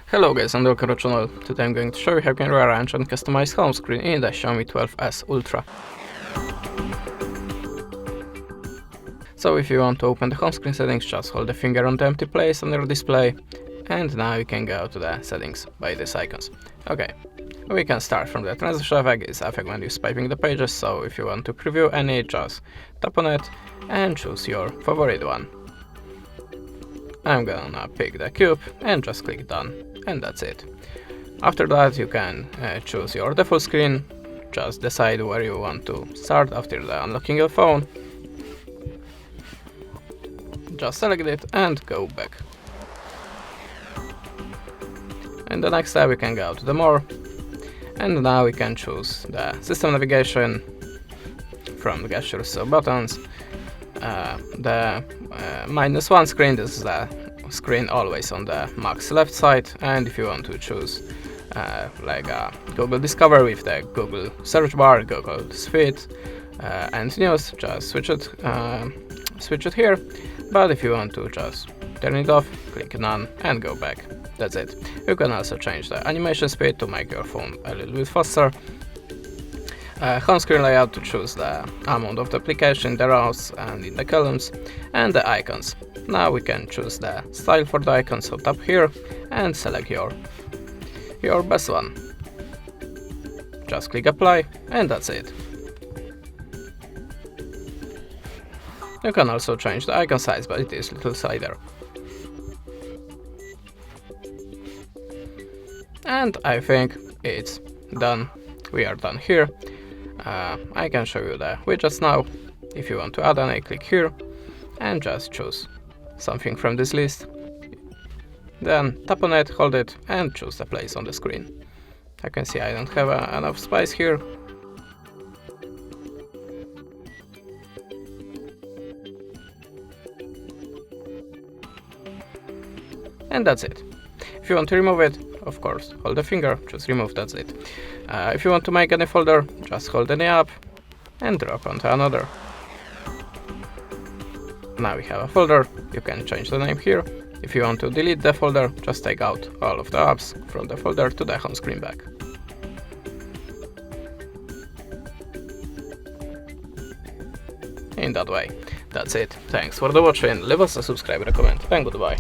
Hello guys, and welcome to the channel. Today I'm going to show you how you can rearrange and customize home screen in the XIAOMI 12S Ultra. So if you want to open the home screen settings, just hold the finger on the empty place on your display, and now you can go to the settings by these icons. Okay, we can start from the transition effect. It's effect when you're swiping the pages, so if you want to preview any, just tap on it and choose your favorite one. I'm gonna pick the cube and just click done, and that's it. After that you can choose your default screen, just decide where you want to start after the unlocking your phone. Just select it and go back. In the next step we can go to the more, and now we can choose the system navigation from the gestures, so buttons. The -1 screen, this is the screen always on the max left side, and if you want to choose like Google Discover with the Google search bar, Google Feed and news, just switch it here. But if you want to just turn it off, click none and go back. That's it. You can also change the animation speed to make your phone a little bit faster. Home screen layout to choose the amount of the application, the rows and in the columns, and the icons. Now we can choose the style for the icons, so tap here and select your best one. Just click apply and that's it. You can also change the icon size, but it is little slider. And I think it's done. We are done here. I can show you the widgets now. If you want to add any, click here and just choose something from this list. Then tap on it, hold it and choose the place on the screen. I can see I don't have enough space here. And that's it. If you want to remove it, of course, hold the finger, just remove, that's it. If you want to make any folder, just hold any app and drag onto another. Now we have a folder, you can change the name here. If you want to delete the folder, just take out all of the apps from the folder to the home screen back. In that way, that's it. Thanks for the watching, leave us a subscribe, recommend, and goodbye.